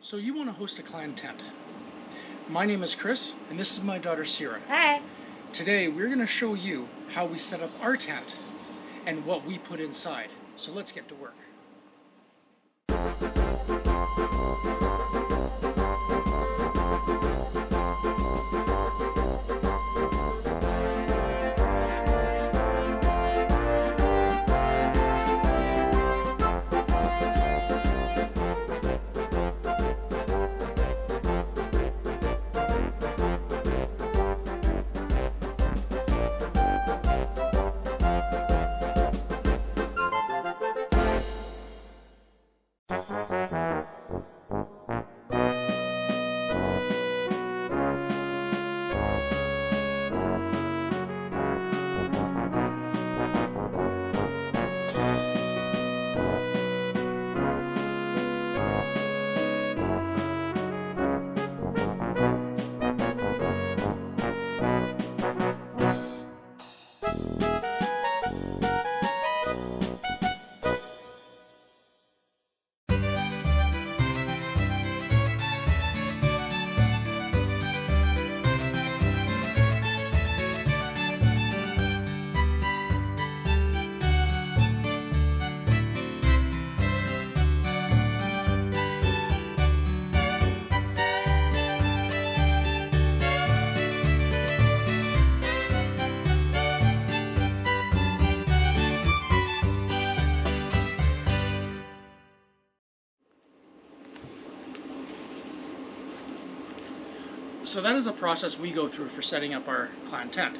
So you want to host a clan tent. My name is Chris, and this is my daughter Sierra. Hi. Today we're going to show you how we set up our tent and what we put inside. So let's get to work. So that is the process we go through for setting up our clan tent.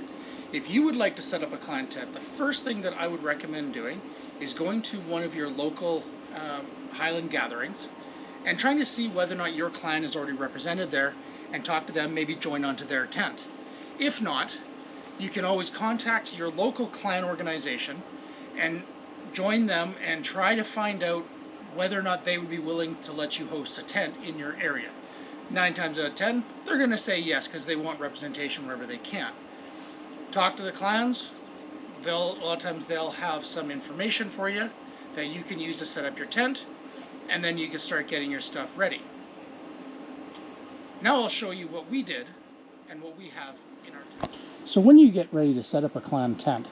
If you would like to set up a clan tent, the first thing that I would recommend doing is going to one of your local Highland gatherings and trying to see whether or not your clan is already represented there and talk to them, maybe join onto their tent. If not, you can always contact your local clan organization and join them and try to find out whether or not they would be willing to let you host a tent in your area. 9 times out of 10, they're going to say yes because they want representation wherever they can. Talk to the clans. A lot of times they'll have some information for you that you can use to set up your tent, and then you can start getting your stuff ready. Now I'll show you what we did and what we have in our tent. So when you get ready to set up a clan tent,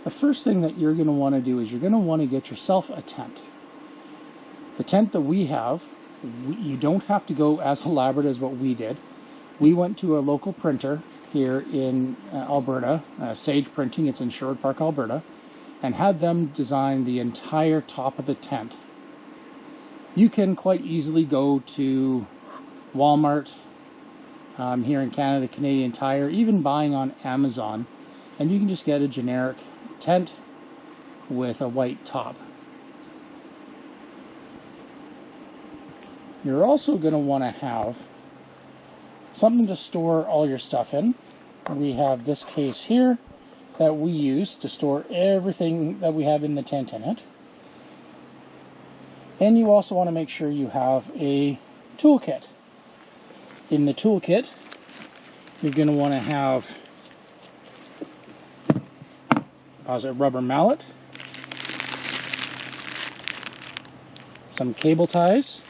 the first thing that you're going to want to do is you're going to want to get yourself a tent. The tent that we have, you don't have to go as elaborate as what we did. We went to a local printer here in Alberta, Sage Printing, it's in Sherwood Park, Alberta, and had them design the entire top of the tent. You can quite easily go to Walmart, here in Canada, Canadian Tire, even buying on Amazon, and you can just get a generic tent with a white top. You're also going to want to have something to store all your stuff in. We have this case here that we use to store everything that we have in the tent in it. And you also want to make sure you have a toolkit. In the toolkit, you're going to want to have a rubber mallet, some cable ties.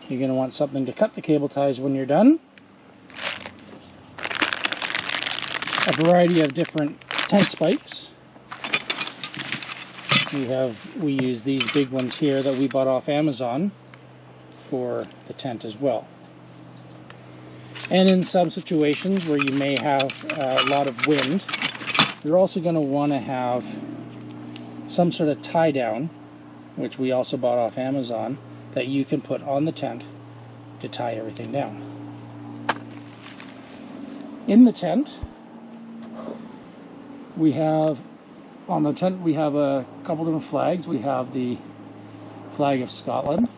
You're going to want something to cut the cable ties when you're done. A variety of different tent spikes. We use these big ones here that we bought off Amazon for the tent as well. And in some situations where you may have a lot of wind, you're also going to want to have some sort of tie down, which we also bought off Amazon, that you can put on the tent to tie everything down. In the tent, we have a couple different flags. We have the flag of Scotland,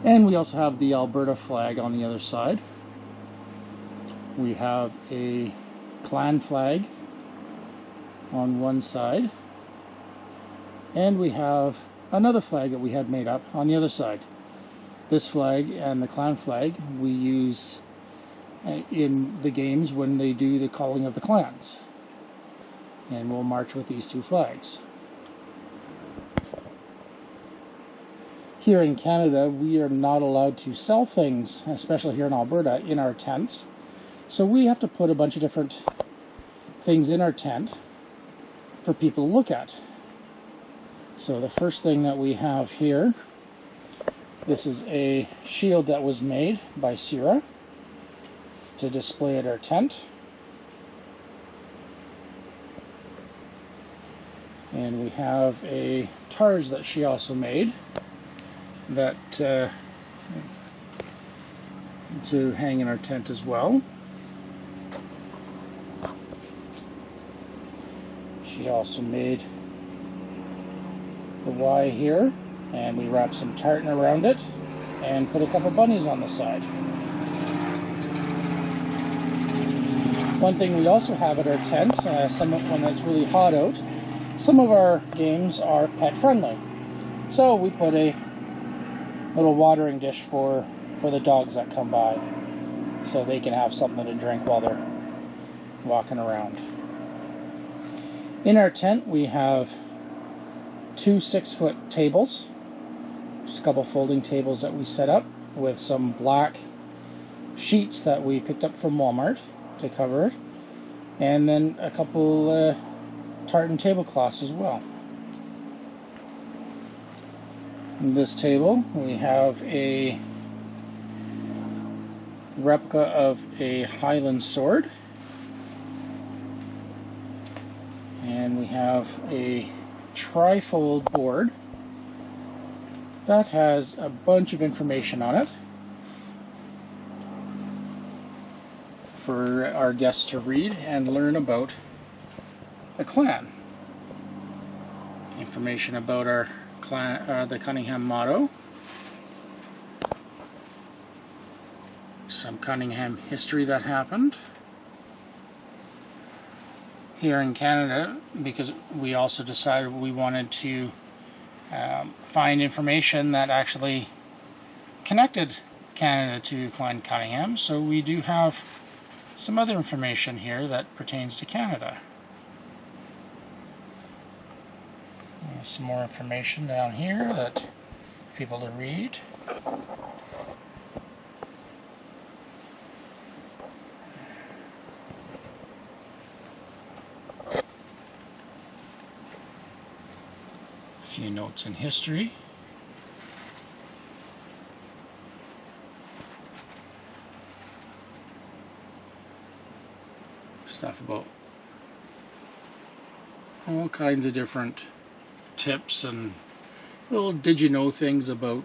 and we also have the Alberta flag on the other side. We have a clan flag on one side, and we have another flag that we had made up on the other side. This flag and the clan flag we use in the games when they do the calling of the clans. And we'll march with these two flags. here in Canada, we are not allowed to sell things, especially here in Alberta, in our tents. So we have to put a bunch of different things in our tent for people to look at. So the first thing that we have here, this is a shield that was made by Stirrat to display at our tent. And we have a targe that she also made that to hang in our tent as well. She also made the Y here, and we wrapped some tartan around it and put a couple bunnies on the side. One thing we also have at our tent, when it's really hot out, some of our games are pet friendly. So we put a little watering dish for the dogs that come by, so they can have something to drink while they're walking around. In our tent we have 2 6-foot tables, just a couple folding tables that we set up with some black sheets that we picked up from Walmart to cover it, and then a couple tartan tablecloths as well. On this table we have a replica of a Highland sword, and we have a trifold board that has a bunch of information on it for our guests to read and learn about the clan. Information about our clan, the Cunningham motto, some Cunningham history that happened here in Canada, because we also decided we wanted to find information that actually connected Canada to Clan Cunningham, so we do have some other information here that pertains to Canada. Some more information down here that people to read. A few notes in history. Stuff about all kinds of different tips and little did you know things about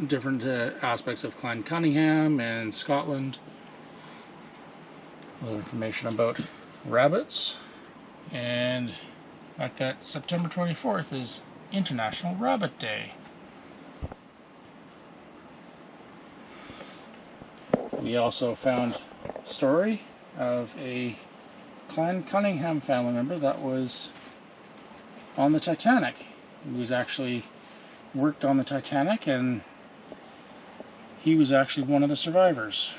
different aspects of Clan Cunningham and Scotland. A little information about rabbits, and like that September 24th is International Rabbit Day. We also found a story of a Clan Cunningham family member that was on the Titanic. He was actually worked on the Titanic, and he was actually one of the survivors.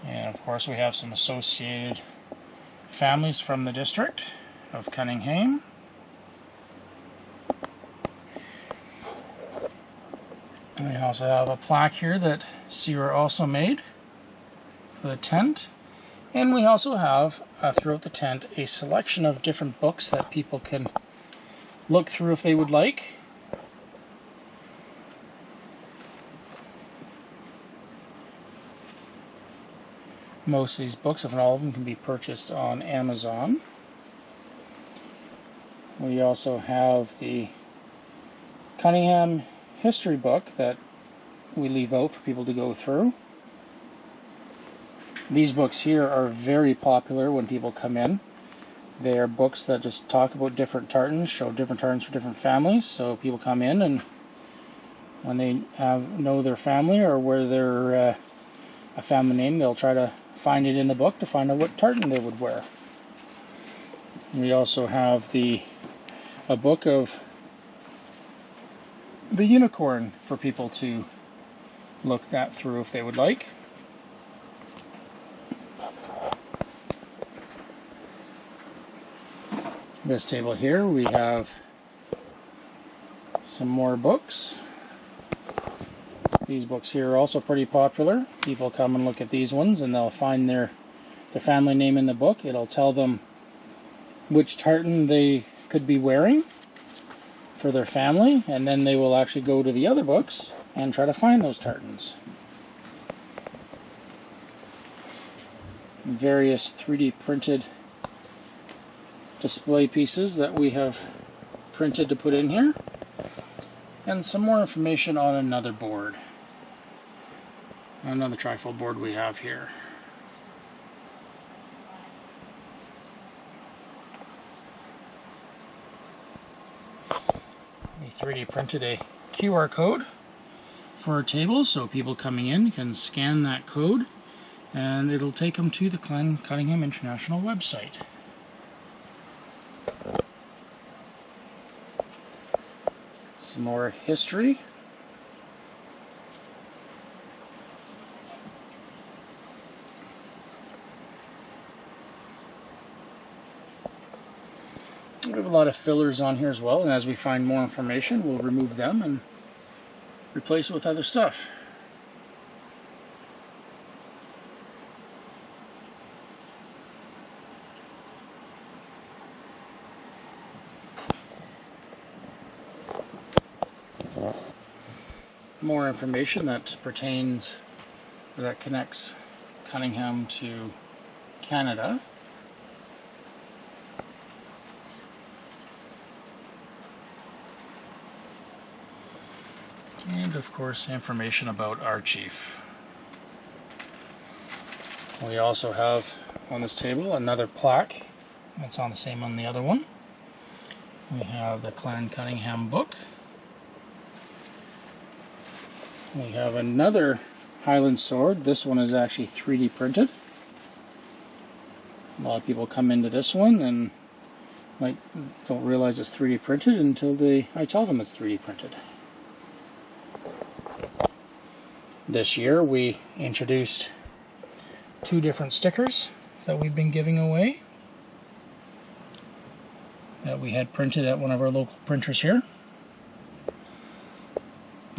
And of course we have some associated families from the district of Cunninghame. And we also have a plaque here that Stirrat also made for the tent. And we also have, throughout the tent, a selection of different books that people can look through if they would like. Most of these books, if not all of them, can be purchased on Amazon. We also have the Cunningham history book that we leave out for people to go through. These books here are very popular when people come in. They are books that just talk about different tartans, show different tartans for different families. So people come in, and when they know their family or where they're a family name, they'll try to find it in the book to find out what tartan they would wear. We also have a book of the unicorn for people to look that through if they would like. This table here, we have some more books. These books here are also pretty popular. People come and look at these ones and they'll find their family name in the book. It'll tell them which tartan they could be wearing for their family, and then they will actually go to the other books and try to find those tartans. Various 3D printed display pieces that we have printed to put in here, and some more information on another board, another trifold board we have here. We 3D printed a QR code for our table, so people coming in can scan that code and it'll take them to the Cunningham International website. Some more history. We have a lot of fillers on here as well, and as we find more information, we'll remove them and replace it with other stuff. More information that pertains, or that connects Cunningham to Canada. And of course, information about our chief. We also have on this table another plaque that's on the same on the other one. We have the Clan Cunningham book. We have another Highland sword. This one is actually 3D printed. A lot of people come into this one and don't realize it's 3D printed until I tell them it's 3D printed. This year we introduced 2 different stickers that we've been giving away that we had printed at one of our local printers here.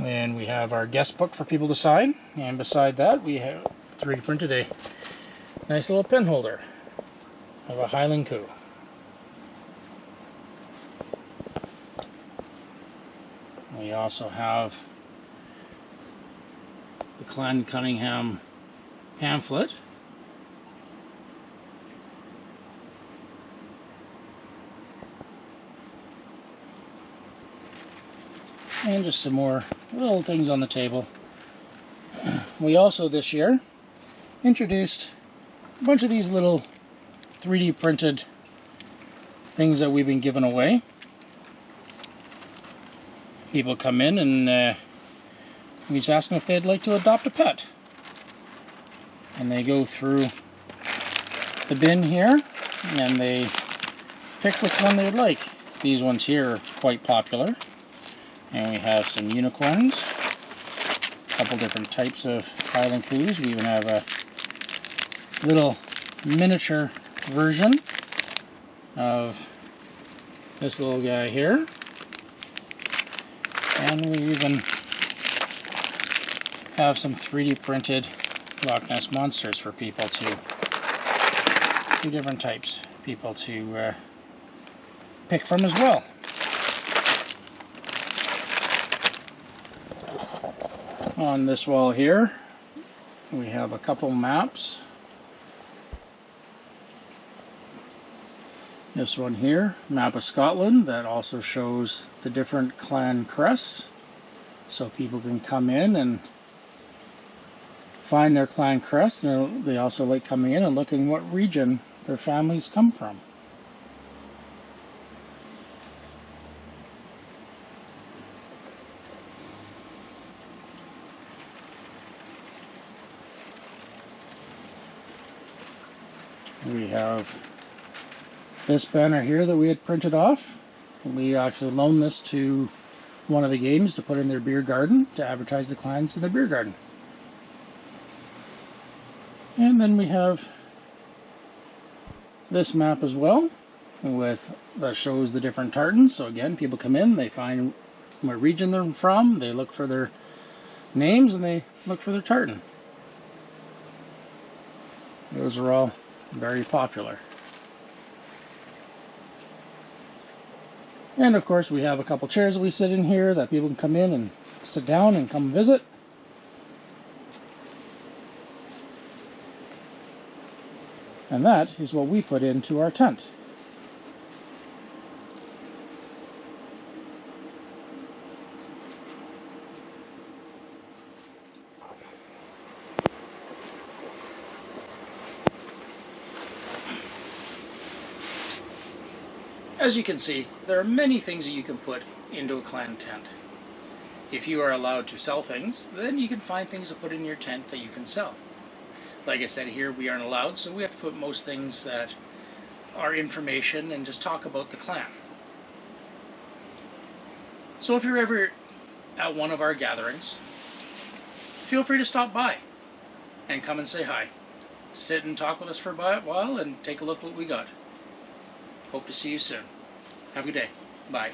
And we have our guest book for people to sign, and beside that we have 3D printed a nice little pen holder of a Highland Coo. We also have the Clan Cunningham pamphlet. And just some more little things on the table. We also this year introduced a bunch of these little 3D printed things that we've been giving away. People come in and we just ask them if they'd like to adopt a pet. And they go through the bin here and they pick which one they'd like. These ones here are quite popular. And we have some unicorns, a couple different types of Highland Coos. We even have a little miniature version of this little guy here. And we even have some 3D printed Loch Ness monsters for people to, 2 different types, people to pick from as well. On this wall here, we have a couple maps. This one here, map of Scotland, that also shows the different clan crests, so people can come in and find their clan crest, and they also like coming in and looking what region their families come from. We have this banner here that we had printed off. We actually loaned this to one of the games to put in their beer garden to advertise the clans in their beer garden. And then we have this map as well, that shows the different tartans. So again, people come in, they find what region they're from, they look for their names, and they look for their tartan. Those are all very popular. And of course, we have a couple chairs that we sit in here that people can come in and sit down and come visit. And that is what we put into our tent. As you can see, there are many things that you can put into a clan tent. If you are allowed to sell things, then you can find things to put in your tent that you can sell. Like I said, here we aren't allowed, so we have to put most things that are information and just talk about the clan. So if you're ever at one of our gatherings, feel free to stop by and come and say hi. Sit and talk with us for a while and take a look at what we got. Hope to see you soon. Have a good day. Bye.